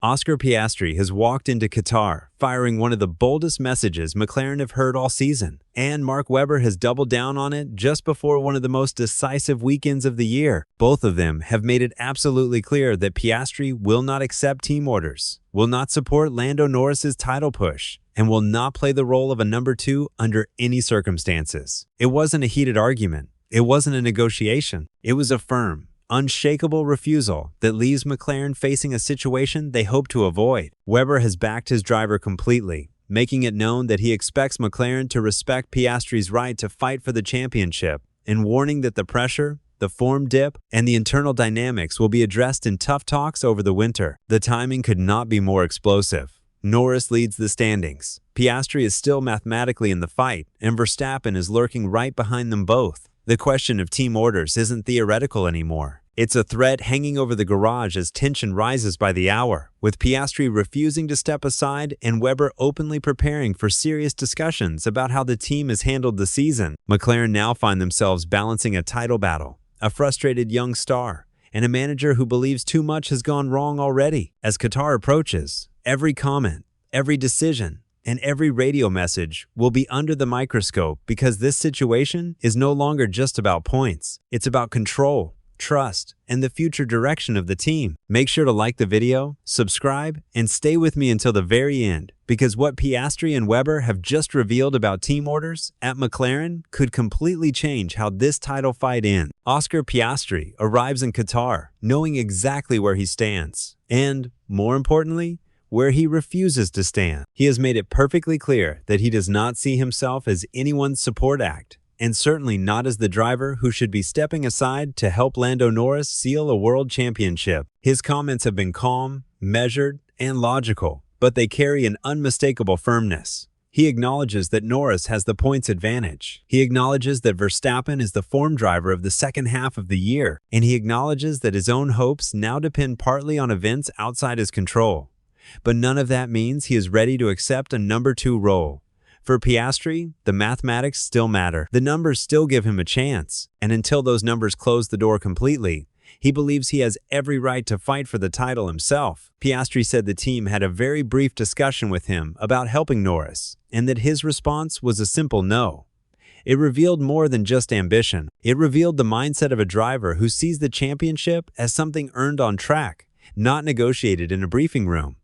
Oscar Piastri has walked into Qatar, firing one of the boldest messages McLaren have heard all season, and Mark Webber has doubled down on it just before one of the most decisive weekends of the year. Both of them have made it absolutely clear that Piastri will not accept team orders, will not support Lando Norris's title push, and will not play the role of a number 2 under any circumstances. It wasn't a heated argument. It wasn't a negotiation. It was a firm, unshakable refusal that leaves McLaren facing a situation they hope to avoid. Webber has backed his driver completely, making it known that he expects McLaren to respect Piastri's right to fight for the championship, and warning that the pressure, the form dip, and the internal dynamics will be addressed in tough talks over the winter. The timing could not be more explosive. Norris leads the standings. Piastri is still mathematically in the fight, and Verstappen is lurking right behind them both. The question of team orders isn't theoretical anymore. It's a threat hanging over the garage as tension rises by the hour, with Piastri refusing to step aside and Webber openly preparing for serious discussions about how the team has handled the season. McLaren now find themselves balancing a title battle, a frustrated young star, and a manager who believes too much has gone wrong already. As Qatar approaches, every comment, every decision, and every radio message will be under the microscope because this situation is no longer just about points. It's about control, trust, and the future direction of the team. Make sure to like the video, subscribe, and stay with me until the very end, because what Piastri and Webber have just revealed about team orders at McLaren could completely change how this title fight ends. Oscar Piastri arrives in Qatar knowing exactly where he stands, and, more importantly, where he refuses to stand. He has made it perfectly clear that he does not see himself as anyone's support act, and certainly not as the driver who should be stepping aside to help Lando Norris seal a world championship. His comments have been calm, measured, and logical, but they carry an unmistakable firmness. He acknowledges that Norris has the points advantage. He acknowledges that Verstappen is the form driver of the second half of the year, and he acknowledges that his own hopes now depend partly on events outside his control. But none of that means he is ready to accept a number 2 role. For Piastri, the mathematics still matter. The numbers still give him a chance, and until those numbers close the door completely, he believes he has every right to fight for the title himself. Piastri said the team had a very brief discussion with him about helping Norris, and that his response was a simple no. It revealed more than just ambition. It revealed the mindset of a driver who sees the championship as something earned on track, not negotiated in a briefing room.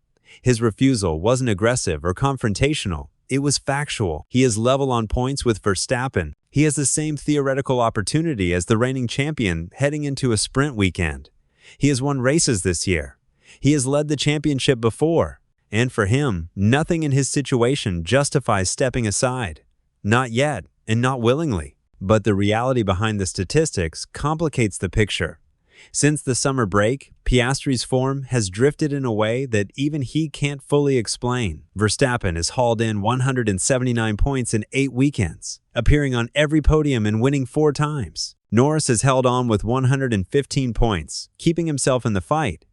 His refusal wasn't aggressive or confrontational. It was factual. He is level on points with Verstappen. He has the same theoretical opportunity as the reigning champion heading into a sprint weekend. He has won races this year. He has led the championship before. And for him, nothing in his situation justifies stepping aside. Not yet, and not willingly. But the reality behind the statistics complicates the picture. Since the summer break, Piastri's form has drifted in a way that even he can't fully explain. Verstappen has hauled in 179 points in 8 weekends, appearing on every podium and winning 4 times. Norris has held on with 115 points, keeping himself in the fight.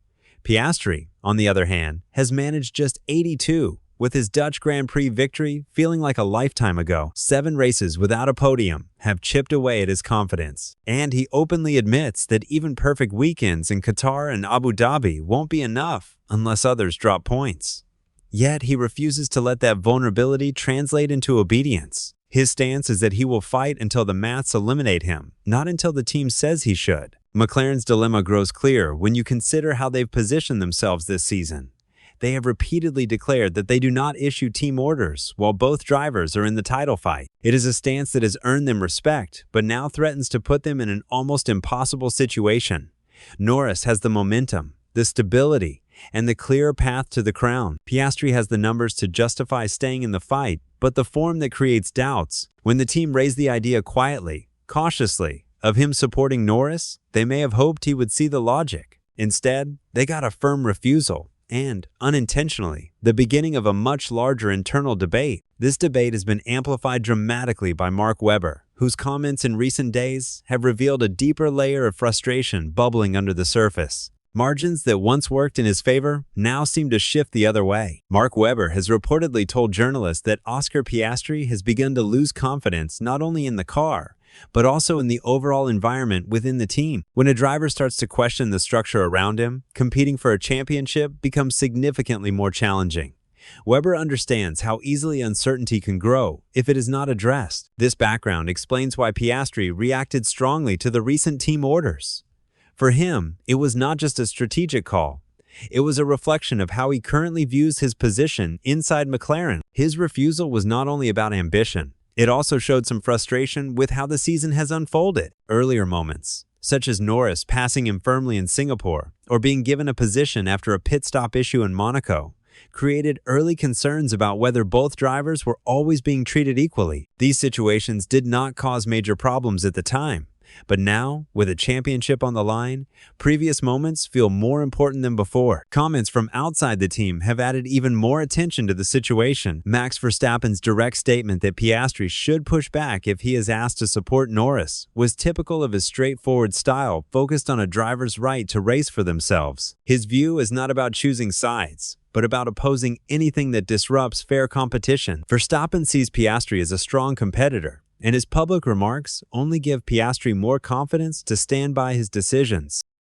Piastri, on the other hand, has managed just 82, with his Dutch Grand Prix victory feeling like a lifetime ago. 7 races without a podium have chipped away at his confidence, and he openly admits that even perfect weekends in Qatar and Abu Dhabi won't be enough unless others drop points. Yet he refuses to let that vulnerability translate into obedience. His stance is that he will fight until the maths eliminate him, not until the team says he should. McLaren's dilemma grows clear when you consider how they've positioned themselves this season. They have repeatedly declared that they do not issue team orders while both drivers are in the title fight. It is a stance that has earned them respect, but now threatens to put them in an almost impossible situation. Norris has the momentum, the stability, and the clear path to the crown. Piastri has the numbers to justify staying in the fight, but the form that creates doubts. When the team raised the idea quietly, cautiously, of him supporting Norris, they may have hoped he would see the logic. Instead, they got a firm refusal. And, unintentionally, the beginning of a much larger internal debate. This debate has been amplified dramatically by Mark Webber, whose comments in recent days have revealed a deeper layer of frustration bubbling under the surface. Margins that once worked in his favor now seem to shift the other way. Mark Webber has reportedly told journalists that Oscar Piastri has begun to lose confidence not only in the car, but also in the overall environment within the team. When a driver starts to question the structure around him, competing for a championship becomes significantly more challenging. Webber understands how easily uncertainty can grow if it is not addressed. This background explains why Piastri reacted strongly to the recent team orders. For him, it was not just a strategic call. It was a reflection of how he currently views his position inside McLaren. His refusal was not only about ambition, it also showed some frustration with how the season has unfolded. Earlier moments, such as Norris passing him firmly in Singapore or being given a position after a pit stop issue in Monaco, created early concerns about whether both drivers were always being treated equally. These situations did not cause major problems at the time, but now, with a championship on the line, previous moments feel more important than before. Comments from outside the team have added even more attention to the situation. Max Verstappen's direct statement that Piastri should push back if he is asked to support Norris was typical of his straightforward style, focused on a driver's right to race for themselves. His view is not about choosing sides, but about opposing anything that disrupts fair competition. Verstappen sees Piastri as a strong competitor, and his public remarks only give Piastri more confidence to stand by his decisions.